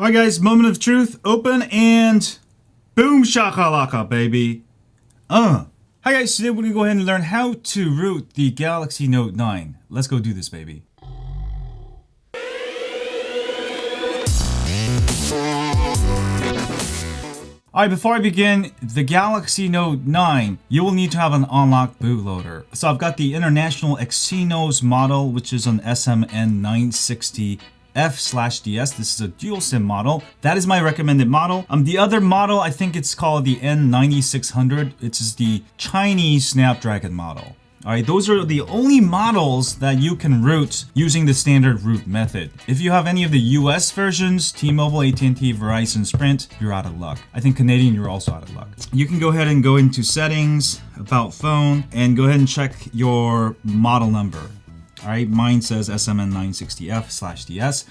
Alright guys, moment of truth, open and boom shakalaka baby. Hi guys, today we're going to go ahead and learn how to root the Galaxy Note 9. Let's go do this baby. Alright, before I begin, the Galaxy Note 9, you will need to have an unlocked bootloader. So I've got the International Exynos model, which is an SMN960F/DS. This is a dual SIM model. That is my recommended model. The other model, I think it's called the N9600. It's the Chinese Snapdragon model. Alright, those are the only models that you can root using the standard root method. If you have any of the US versions, T-Mobile, AT&T, Verizon, Sprint, you're out of luck. I think Canadian, you're also out of luck. You can go ahead and go into settings, about phone, and go ahead and check your model number. Alright, mine says SMN960F/DS.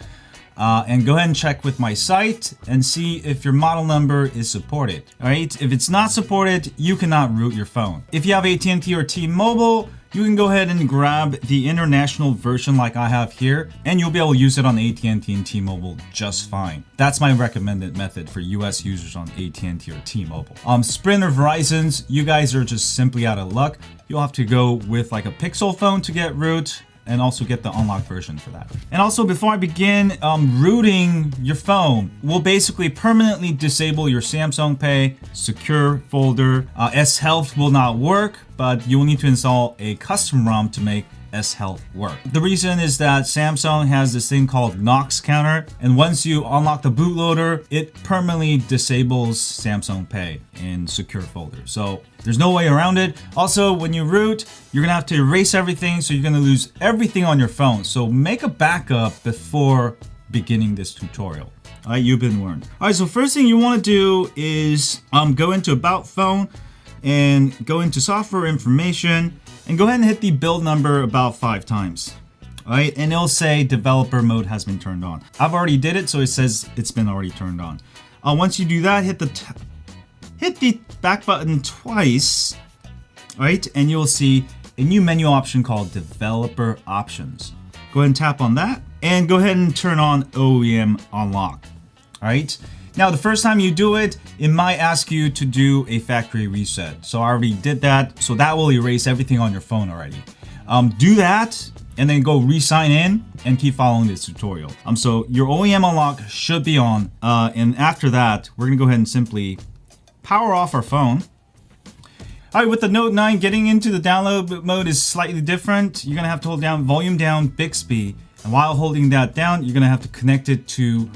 And go ahead and check with my site and see if your model number is supported. Alright, if it's not supported, you cannot root your phone. If you have AT&T or T-Mobile, you can go ahead and grab the international version like I have here, and you'll be able to use it on AT&T and T-Mobile just fine. That's my recommended method for US users on AT&T or T-Mobile. Sprint or Verizon's, you guys are just simply out of luck. You'll have to go with like a Pixel phone to get root, and also get the unlocked version for that. And also, before I begin, rooting your phone will basically permanently disable your Samsung Pay, secure folder. S-Health will not work, but you will need to install a custom ROM to make S-Health work. The reason is that Samsung has this thing called Knox counter, and once you unlock the bootloader, it permanently disables Samsung Pay in secure folder. So there's no way around it. Also, when you root, you're gonna have to erase everything, so you're gonna lose everything on your phone. So make a backup before beginning this tutorial. Alright, you've been warned. Alright, so first thing you wanna do is go into About Phone and go into Software Information and go ahead and hit the build number about 5 times. Alright, and it'll say developer mode has been turned on. I've already did it, so it says it's been already turned on. Once you do that, hit the back button twice, right? And you'll see a new menu option called Developer Options. Go ahead and tap on that, and go ahead and turn on OEM Unlock. Alright? Now, the first time you do it, it might ask you to do a factory reset. So I already did that, so that will erase everything on your phone already. Do that, and then go re-sign in and keep following this tutorial. So your OEM unlock should be on, and after that, we're gonna go ahead and simply power off our phone. All right, with the Note 9, getting into the download mode is slightly different. You're gonna have to hold down volume down Bixby, and while holding that down, you're gonna have to connect it to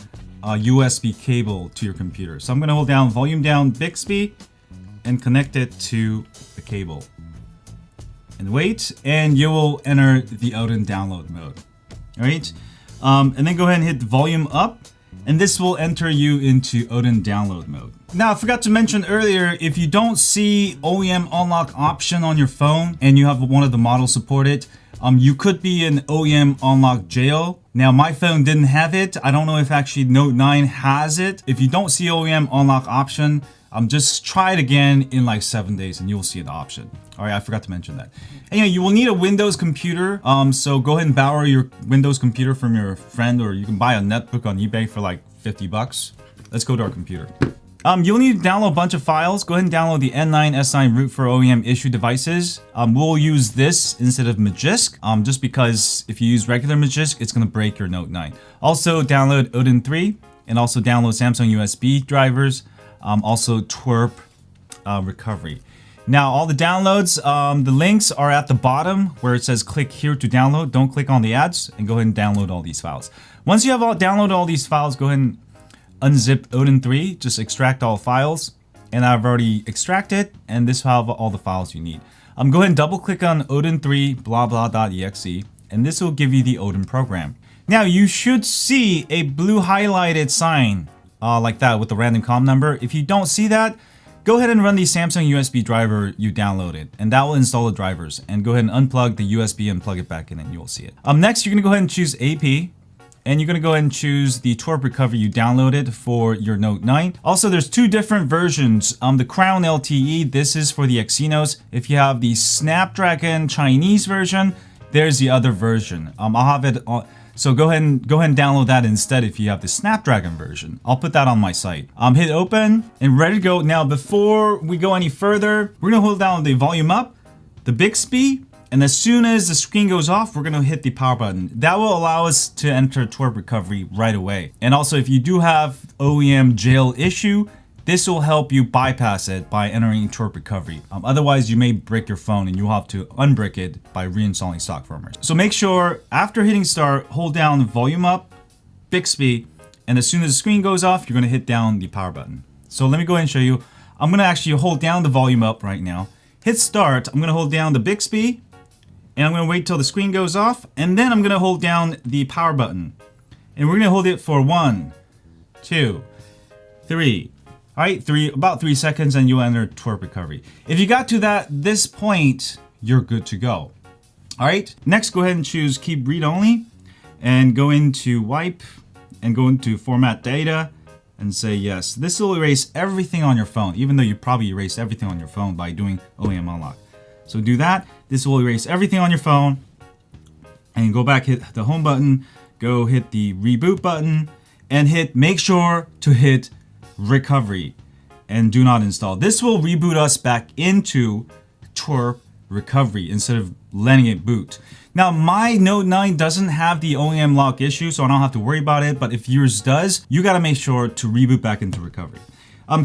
a USB cable to your computer. So I'm gonna hold down volume down Bixby and connect it to the cable. And wait, and you will enter the Odin download mode. All right, and then go ahead and hit volume up, and this will enter you into Odin download mode. Now, I forgot to mention earlier, if you don't see OEM unlock option on your phone and you have one of the models supported, you could be in OEM unlock jail. Now, my phone didn't have it. I don't know if actually Note 9 has it. If you don't see OEM unlock option, just try it again in like 7 days and you'll see an option. All right, I forgot to mention that. Anyway, you will need a Windows computer. So go ahead and borrow your Windows computer from your friend, or you can buy a netbook on eBay for like 50 bucks. Let's go to our computer. You'll need to download a bunch of files. Go ahead and download the N9 S9 root for OEM issue devices. We'll use this instead of Magisk, just because if you use regular Magisk, it's gonna break your Note 9. Also download Odin 3, and also download Samsung USB drivers, also twerp recovery. Now, all the downloads, the links are at the bottom where it says click here to download. Don't click on the ads, and go ahead and download all these files. Once you have downloaded all these files, go ahead and unzip Odin 3, just extract all files, and I've already extracted, and this will have all the files you need. Go ahead and double click on Odin 3 blah blah.exe, and this will give you the Odin program. Now, you should see a blue highlighted sign like that with the random COM number. If you don't see that, go ahead and run the Samsung USB driver you downloaded, and that will install the drivers. And go ahead and unplug the USB and plug it back in, and you will see it. Next, you're gonna go ahead and choose AP, and you're gonna go ahead and choose the twerp recovery you downloaded for your Note 9. Also, there's 2 different versions. The Crown LTE, this is for the Exynos. If you have the Snapdragon Chinese version, there's the other version. I'll have it So go ahead and download that instead if you have the Snapdragon version. I'll put that on my site. Hit open and ready to go. Now, before we go any further, we're gonna hold down the volume up, the Bixby, and as soon as the screen goes off, we're gonna hit the power button. That will allow us to enter twerp recovery right away. And also, if you do have OEM jail issue, this will help you bypass it by entering twerp recovery. Otherwise, you may break your phone and you'll have to unbrick it by reinstalling stock firmware. So make sure after hitting start, hold down volume up, Bixby, and as soon as the screen goes off, you're gonna hit down the power button. So let me go ahead and show you. I'm gonna actually hold down the volume up right now. Hit start, I'm gonna hold down the Bixby, and I'm gonna wait till the screen goes off, and then I'm gonna hold down the power button. And we're gonna hold it for 1, 2, 3. All right, about 3 seconds, and you'll enter twerp recovery. If you got to this point, you're good to go. All right, next go ahead and choose keep read only, and go into wipe, and go into format data, and say yes. This will erase everything on your phone, even though you probably erased everything on your phone by doing OEM unlock. So do that. This will erase everything on your phone, and go back, hit the home button, go hit the reboot button, and make sure to hit recovery and do not install. This will reboot us back into twerp recovery instead of letting it boot. Now, my Note 9 doesn't have the OEM lock issue, so I don't have to worry about it, but if yours does, you gotta make sure to reboot back into recovery.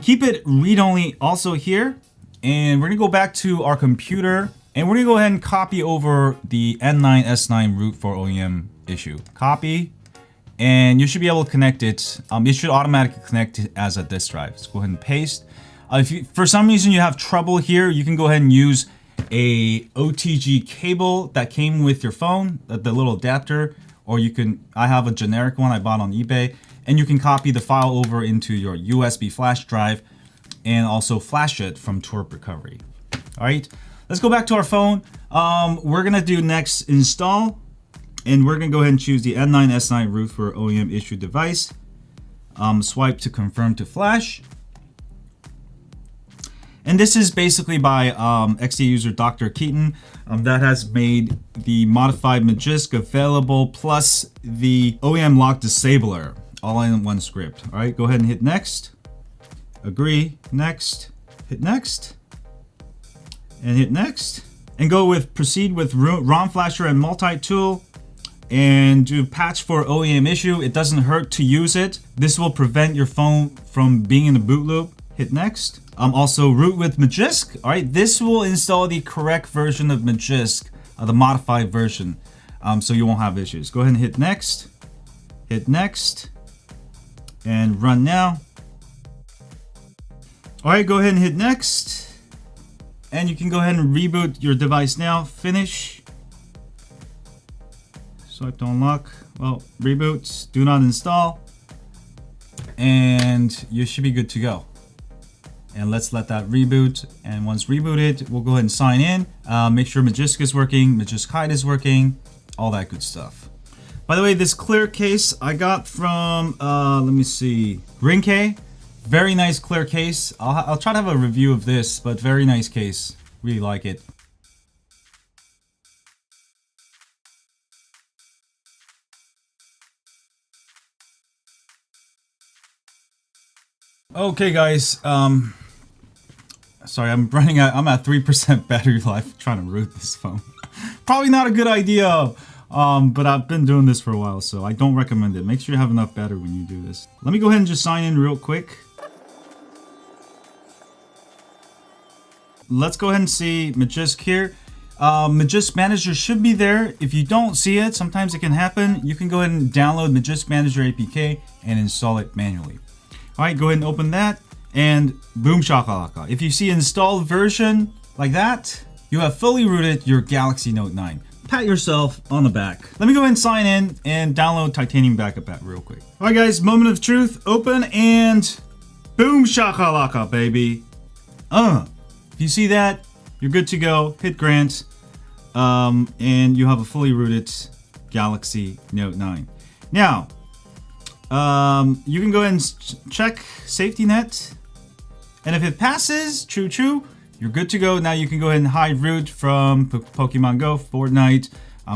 Keep it read-only also here, and we're gonna go back to our computer, and we're gonna go ahead and copy over the N9 S9 root for OEM issue. Copy, and you should be able to connect it. It should automatically connect it as a disk drive. Let's go ahead and paste. If you, for some reason you have trouble here, you can go ahead and use a OTG cable that came with your phone, the little adapter, or you can, I have a generic one I bought on eBay, and you can copy the file over into your USB flash drive and also flash it from twerp recovery. All right, let's go back to our phone. We're gonna do next install. And we're gonna go ahead and choose the N9 S9 root for OEM issue device. Swipe to confirm to flash. And this is basically by XD user Dr. Keaton. That has made the modified Magisk available, plus the OEM lock disabler, all in one script. All right, go ahead and hit next. Agree, next, hit next, and hit next. And go with proceed with ROM flasher and multi-tool. And do patch for OEM issue. It doesn't hurt to use it. This will prevent your phone from being in the boot loop. Hit next. Also root with Magisk. All right, this will install the correct version of Magisk, the modified version, so you won't have issues. Go ahead and hit next, and run now. All right, go ahead and hit next, and you can go ahead and reboot your device now. Finish. Swipe to unlock. Well, reboot, do not install, and you should be good to go. And let's let that reboot. And once rebooted, we'll go ahead and sign in. Make sure Magisk is working, Magisk Hide is working, all that good stuff. By the way, this clear case I got from, let me see, Ringke. Very nice clear case. I'll try to have a review of this, but very nice case. Really like it. Okay, guys. Sorry, I'm running out. I'm at 3% battery life trying to root this phone. Probably not a good idea. But I've been doing this for a while, so I don't recommend it. Make sure you have enough battery when you do this. Let me go ahead and just sign in real quick. Let's go ahead and see Magisk here. Magisk Manager should be there. If you don't see it, sometimes it can happen. You can go ahead and download Magisk Manager APK and install it manually. All right, go ahead and open that, and boom shakalaka. If you see installed version like that, you have fully rooted your Galaxy Note 9. Pat yourself on the back. Let me go ahead and sign in and download Titanium Backup app real quick. All right, guys, moment of truth, open, and boom shakalaka, baby. If you see that, you're good to go. Hit grant, and you have a fully rooted Galaxy Note 9. Now, you can go ahead and check safety net, and if it passes, true, you're good to go. Now you can go ahead and hide root from Pokemon Go, Fortnite,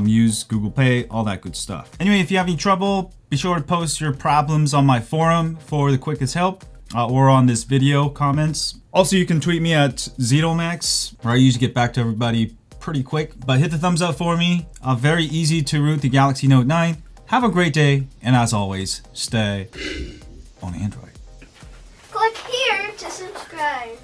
use Google Pay, all that good stuff. Anyway, if you have any trouble, be sure to post your problems on my forum for the quickest help, or on this video comments. Also, you can tweet me at ZetoMax, where I usually get back to everybody pretty quick. But hit the thumbs up for me. Very easy to root the Galaxy Note 9. Have a great day, and as always, stay on Android. Click here to subscribe.